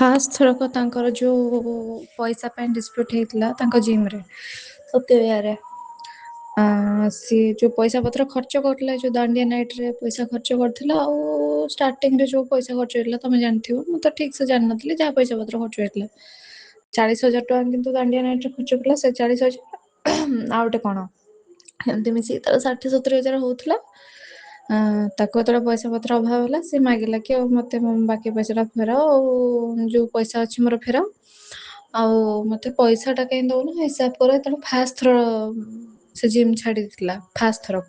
First ଥରକ ତାଙ୍କର ଯୋଉ ପଇସା ପାଇଁ ଡିସ୍ପ୍ୟୁଟ୍ ହେଇଥିଲା ତାଙ୍କ ଜିମ୍ରେ ସତ୍ୟବିହାରରେ, ସିଏ ଯୋଉ ପଇସା ପତ୍ର ଖର୍ଚ୍ଚ କରୁଥିଲା, ଯୋଉ ଦାଣ୍ଡିଆ ନାଇଟ୍ରେ ପଇସା ଖର୍ଚ୍ଚ କରିଥିଲା, ଆଉ ଷ୍ଟାର୍ଟିଂରେ ଯୋଉ ପଇସା ଖର୍ଚ୍ଚ ହେଇଥିଲା ତମେ ଜାଣିଥିବ, ମୁଁ ତ ଠିକ୍ ସେ ଜାଣିନଥିଲି ଯାହା ପଇସା ପତ୍ର ଖର୍ଚ୍ଚ ହେଇଥିଲା 40,000 ଟଙ୍କା କିନ୍ତୁ ଦାଣ୍ଡିଆ ନାଇଟ୍ରେ ଖର୍ଚ୍ଚ କଲା। ସେ 40,000 ଆଉ ଗୋଟେ କଣ ଏମିତି ମିଶିକି ତାର 60-70 ହଜାର ହଉଥିଲା। ତାକୁ ଯେତେବେଳେ ପଇସା ପତ୍ର ଅଭାବ ହେଲା ସେ ମାଗିଲା କି ଆଉ ମତେ ବାକି ପଇସାଟା ଫେରାଅ, ଆଉ ଯୋଉ ପଇସା ଅଛି ମୋର ଫେରାଅ, ଆଉ ମତେ ପଇସାଟା କାହିଁ ଦଉନ, ହିସାବ କର। ଯେତେବେଳେ ଫାଷ୍ଟ ଥର ସେ ଜିମ୍ ଛାଡିଥିଲା, ଫାଷ୍ଟ ଥରକ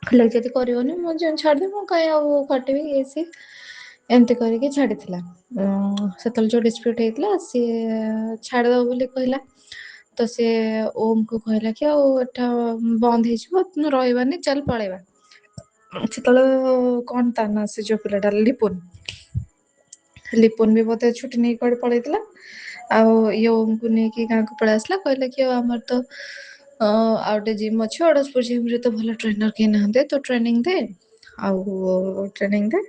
ହେଲେ ଯଦି କରିବନି ମୁଁ ଜିମ୍ ଛାଡ଼ିଦେବି, ମୁଁ କାହିଁ ଆଉ ଖଟିବି, ଇଏ ସିଏ ଏମିତି କରିକି ଛାଡିଥିଲା। ସେତେବେଳେ ଯୋଉ ଡିସ୍ପ୍ୟୁଟ୍ ହେଇଥିଲା ସିଏ ଛାଡ଼ିଦବ ବୋଲି କହିଲା, ତ ସିଏ ଓମ୍ କୁ କହିଲା କି ଆଉ ଏଟା ବନ୍ଦ ହେଇଯିବ, ରହିବାନି, ଚାଲ ପଳେଇବା। ସେତେବେଳେ କଣ ତା ନା, ସେ ଯୋଉ ପିଲାଟା ଲିପୁନ ବି ବୋଧେ ଛୁଟି ନେଇକି କୁଆଡେ ପଳେଇଥିଲା, ଆଉ ଇଏ ଓମକୁ ନେଇକି ଗାଁକୁ ପଳେଇ ଆସିଲା। କହିଲା କି ଆଉ ଆମର ତ ଆଉ ଗୋଟେ ଜିମ୍ ଅଛି, ଅଡ଼ଶପୁର ଜିମ୍ରେ ତ ଭଲ ଟ୍ରେନର କେହି ନାହାନ୍ତି, ତ ଟ୍ରେନିଂ ଦେ, ଆଉ ଟ୍ରେନିଂ ଦେ।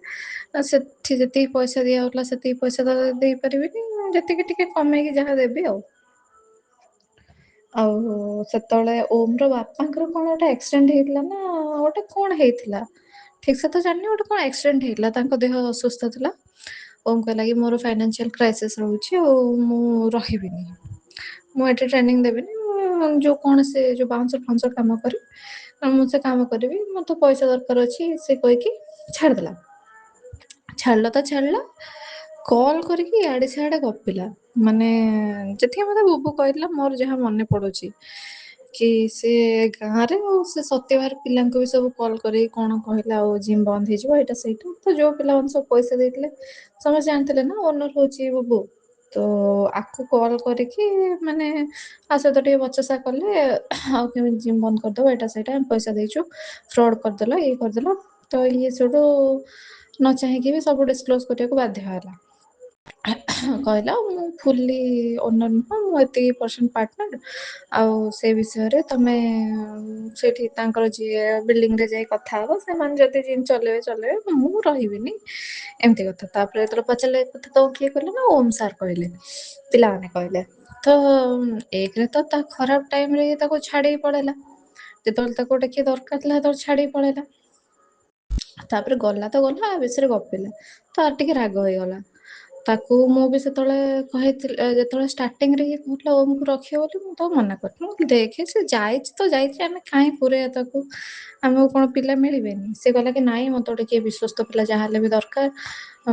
ସେଠି ଯେତିକି ପଇସା ଦିଆ ହଉଥିଲା ସେତିକି ପଇସା ତ ଦେଇପାରିବିନି, ଯେତିକି ଟିକେ କମେଇକି ଯାହା ଦେବି ଆଉ। ସେତେବେଳେ ଓମର ବାପାଙ୍କର କଣ ଗୋଟେ ଆକ୍ସିଡେଣ୍ଟ ହେଇଥିଲା ନା ଗୋଟେ କଣ ହେଇଥିଲା ଠିକ ସେ ତ ଜାଣିନି, ଗୋଟେ କଣ ଆକ୍ସିଡେଣ୍ଟ ହେଇଥିଲା, ତାଙ୍କ ଦେହ ଅସୁସ୍ଥ ଥିଲା। ଓମ୍ କହିଲା କି ମୋର ଫାଇନାନ୍ସିଆଲ କ୍ରାଇସିସ୍ ରହୁଛି, ଆଉ ମୁଁ ରହିବିନି, ମୁଁ ଏଠି ଟ୍ରେନିଂ ଦେବିନି, ଯୋଉ କଣ ସେ ଯୋଉ ବାଉନ୍ସର ଫାଉନ୍ସର କାମ କରେ ମୁଁ ସେ କାମ କରିବି, ମତେ ପଇସା ଦରକାର ଅଛି, ସେ କହିକି ଛାଡିଦେଲା। ଛାଡିଲା ତ ଛାଡିଲା, କଲ୍ କରିକି ଇଆଡେ ସିଆଡେ ଗପିଲା, ମାନେ ଯେତିକି ମତେ ବୁବୁ କହିଥିଲା ମୋର ଯାହା ମନେ ପଡୁଛି କି ସେ ଗାଁରେ ଆଉ ସେ ସତ୍ୟଭାର ପିଲାଙ୍କୁ ବି ସବୁ କଲ୍ କରିକି କଣ କହିଲା, ଆଉ ଜିମ୍ ବନ୍ଦ ହେଇଯିବ, ଏଇଟା ସେଇଟା। ତ ଯୋଉ ପିଲାମାନେ ସବୁ ପଇସା ଦେଇଥିଲେ ସମସ୍ତେ ଜାଣିଥିଲେ ନା ଓନର ହଉଛି ବୁବୁ, ତ ଆକୁ କଲ୍ କରିକି ମାନେ ଆ ସହିତ ଟିକେ ବଚସା କଲେ, ଆଉ କେମିତି ଜିମ୍ ବନ୍ଦ କରିଦବ, ଏଇଟା ସେଇଟା, ପଇସା ଦେଇଛୁ, ଫ୍ରଡ୍ କରିଦେଲ, ଇଏ କରିଦେଲ। ତ ଇଏ ସେଠୁ ନ ଚାହିଁକି ବି ସବୁ ଡିସକ୍ଲୋଜ କରିବାକୁ ବାଧ୍ୟ ହେଲା। କହିଲା ମୁଁ ଫୁଲି ଓନର ନୁହଁ, ମୁଁ ଏତିକି ପରସେଣ୍ଟ ପାର୍ଟନର, ଆଉ ସେ ବିଷୟରେ ତମେ ସେଠି ତାଙ୍କର ଯିଏ ବିଲ୍ଡିଂରେ ଯାଇ କଥା ହବ, ସେମାନେ ଯଦି ଜିମ୍ ଚଲେଇବେ ଚଲେଇବେ, ମୁଁ ରହିବିନି, ଏମିତି କଥା। ତାପରେ ଯେତେବେଳେ ପଚାରିଲେ ଏ କଥା ତମକୁ କିଏ କହିଲେ ନା ଓମ୍ ସାର୍ କହିଲେ, ପିଲାମାନେ କହିଲେ। ତ ଏକରେ ତ ତା ଖରାପ ଟାଇମରେ ତାକୁ ଛାଡିକି ପଳେଇଲା, ଯେତେବେଳେ ତାକୁ ଗୋଟେ କିଏ ଦରକାର ଥିଲା ସେତେବେଳେ ଛାଡିକି ପଳେଇଲା। ତାପରେ ଗଲା ତ ଗଲା, ଆ ବିଷୟରେ ଗପିଲା, ତାର ଟିକେ ରାଗ ହେଇଗଲା। ତାକୁ ମୁଁ ବି ସେତେବେଳେ କହିଥିଲି, ଯେତେବେଳେ ଷ୍ଟାର୍ଟିଂରେ ଇଏ କହୁଥିଲା ଓମକୁ ରଖିବ ବୋଲି, ମୁଁ ତାକୁ ମନା କରିଥିଲି, ମୁଁ ଦେଖେ ସେ ଯାଇଛି ତ ଯାଇଛି, ଆମେ କାହିଁ ପୁରେଇବା ତାକୁ, ଆମକୁ କଣ ପିଲା ମିଳିବେନି। ସେ କହିଲା କି ନାଇଁ ମତେ ଗୋଟେ କିଏ ବିଶ୍ୱସ୍ତ ପିଲା ଯାହା ହେଲେ ବି ଦରକାର,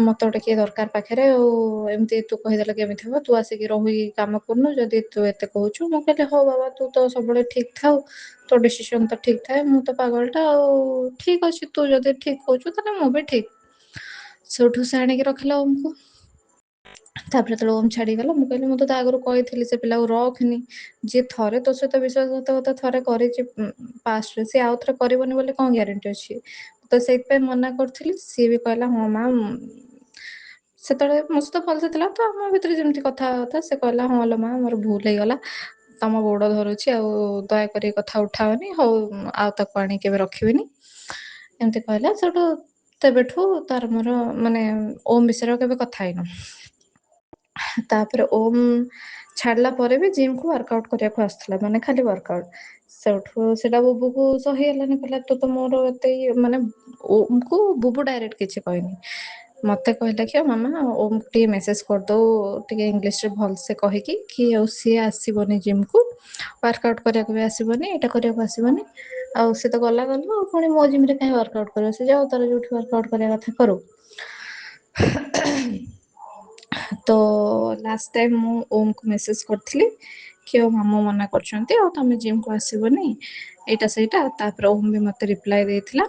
ମତେ ଗୋଟେ କିଏ ଦରକାର ପାଖରେ, ଆଉ ଏମିତି ତୁ କହିଦେଲେ କେମିତି ହବ, ତୁ ଆସିକି ରହିକି କାମ କରୁନୁ ଯଦି ତୁ ଏତେ କହୁଛୁ। ମୁଁ କହିଲି ହଉ ବାବା, ତୁ ତ ସବୁବେଳେ ଠିକ ଥାଉ, ତୋ ଡିସିସନ ତ ଠିକ ଥାଏ, ମୁଁ ତ ପାଗଳଟା, ଆଉ ଠିକ ଅଛି, ତୁ ଯଦି ଠିକ କହୁଛୁ ତାହେଲେ ମୁଁ ବି ଠିକ। ସେଉଠୁ ସେ ଆଣିକି ରଖିଲା ଓମକୁ। ତାପରେ ଯେତେବେଳେ ଓମ୍ ଛାଡିଗଲା, ମୁଁ କହିଲି ମୁଁ ତ ତା ଆଗରୁ କହିଥିଲି ସେ ପିଲାକୁ ରଖନି, ଯିଏ ଥରେ ତୋ ସହିତ ବିଶ୍ୱାସଘାତକତା ଥରେ କରିଛି ପାଷ୍ଟରେ, ସିଏ ଆଉ ଥରେ କରିବନି ବୋଲି କଣ ଗ୍ୟାରେଣ୍ଟି ଅଛି। ତ ସେଇଥିପାଇଁ ମନା କରୁଥିଲି। ସିଏ ବି କହିଲା ହଁ ମା, ସେତେବେଳେ ମୋ ସହିତ ଭଲସେ ଥିଲା ତ, ଆମ ଭିତରେ ଯେମିତି କଥା କଥା, ସେ କହିଲା ହଁ ଲୋ ମା ମୋର ଭୁଲ ହେଇଗଲା, ତମ ଗୋଡ ଧରୁଛି, ଆଉ ଦୟାକରି କଥା ଉଠାଅନି, ହଉ ଆଉ ତାକୁ ଆଣି କେବେ ରଖିବିନି, ଏମିତି କହିଲା। ସେଠୁ ତେବେଠୁ ତାର ମୋର ମାନେ ଓମ୍ ବିଷୟରେ କେବେ କଥା ହେଇନୁ। ତାପରେ ଓମ୍ ଛାଡିଲା ପରେ ବି ଜିମ୍ କୁ ୱାର୍କ ଆଉଟ କରିବାକୁ ଆସୁଥିଲା, ମାନେ ଖାଲି ୱାର୍କ ଆଉଟ। ସେଠୁ ସେଟା ବୁବୁକୁ ସହି ହେଲାନି, କହିଲା ତୁ ତ ମୋର ଏତେ ମାନେ ଓମ୍ କୁ ବୁବୁ ଡାଇରେକ୍ଟ କିଛି କହିନି, ମତେ କହିଲା କି ମାମା ଓମ୍ କୁ ଟିକେ ମେସେଜ କରିଦଉ, ଟିକେ ଇଂଲିଶରେ ଭଲସେ କହିକି କି ଆଉ ସିଏ ଆସିବନି ଜିମ୍ କୁ, ୱାର୍କ ଆଉଟ କରିବାକୁ ବି ଆସିବନି, ଏଇଟା କରିବାକୁ ଆସିବନି, ଆଉ ସେ ତ ଗଲା ଆଉ ପୁଣି ମୋ ଜିମ୍ ରେ କାହିଁ ୱାର୍କ ଆଉଟ କରିବ, ସେ ଯାଉ ତାର ଯୋଉଠି ୱାର୍କ ଆଉଟ କରିବା କଥା କରୁ। ତ ଲାଷ୍ଟ ଟାଇମ୍ ମୁଁ ଓମ୍ କୁ ମେସେଜ କରିଥିଲି କି ଆଉ ମାମୁଁ ମନା କରୁଛନ୍ତି, ଆଉ ତମେ ଜିମ୍ କୁ ଆସିବନି, ଏଇଟା ସେଇଟା। ତାପରେ ଓମ୍ ବି ମତେ ରିପ୍ଲାଏ ଦେଇଥିଲା,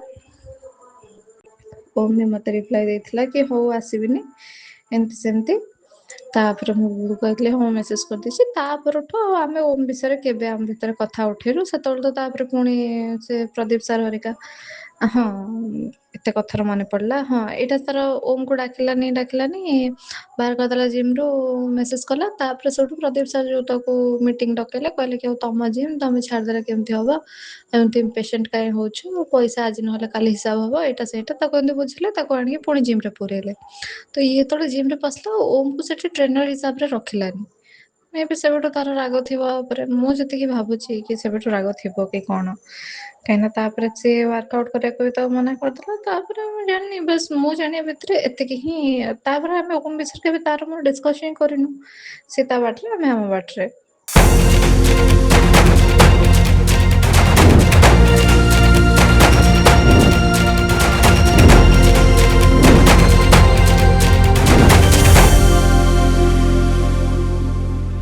କି ହଉ ଆସିବିନି, ଏମିତି ସେମିତି। ତାପରେ ମୁଁ କହିଥିଲି ହଁ ମେସେଜ କରିଦେଇଛି। ତାପରଠୁ ଆମେ ଓମ୍ ବିଷୟରେ କେବେ ଆମ ଭିତରେ କଥା ଉଠେଇଲୁ। ସେତେବେଳେ ତ ତାପରେ ପୁଣି ସେ ପ୍ରଦୀପ ସାର୍ ହରିକା, ହଁ ଏତେ କଥାର ମନେ ପଡିଲା। ହଁ ଏଇଟା ତାର ଓମକୁ ଡାକିଲାନି ବାହାର କରିଦେଲା ଜିମରୁ ମେସେଜ କଲା। ତାପରେ ସେଇଠୁ ପ୍ରଦୀପ ସାର୍ ଯୋଉ ତାକୁ ମିଟିଂ ଡକେଇଲେ, କହିଲେ କି ଆଉ ତମ ଜିମ୍ ତମେ ଛାଡ଼ିଦେଲେ କେମିତି ହବ, ଏମିତି ପେସେଣ୍ଟ କାହିଁ ହଉଛୁ, ପଇସା ଆଜି ନହେଲେ କାଲି ହିସାବ ହବ, ଏଇଟା ସେଇଟା ତାକୁ ଏମିତି ବୁଝିଲେ। ତାକୁ ଆଣିକି ପୁଣି ଜିମରେ ପୁରେଇଲେ। ତ ଇଏ ଯେତେବେଳେ ଜିମରେ ପଶିଲା ଓମକୁ ସେଠି ଟ୍ରେନର ହିସାବରେ ରଖିଲାନି। ମେ ବି ସେବେଠୁ ତାର ରାଗ ଥିବ ଉପରେ, ମୁଁ ଯେତିକି ଭାବୁଛି କି ସେବେଠୁ ରାଗ ଥିବ କି କଣ। କାହିଁକିନା ତାପରେ ସେ ୱାର୍କଆଉଟ କରିବାକୁ ବି ତାକୁ ମନା କରିଦେଲା। ତାପରେ ମୁଁ ଜାଣିନି, ବାସ୍ ମୁଁ ଜାଣିବା ଭିତରେ ଏତିକି ହିଁ। ତାପରେ ଆମେ ଓମ ବିଷୟରେ କେବେ ତାର ମୋର ଡିସ୍କସ ହିଁ କରିନୁ। ସେ ତା ବାଟରେ ଆମେ ଆମ ବାଟରେ।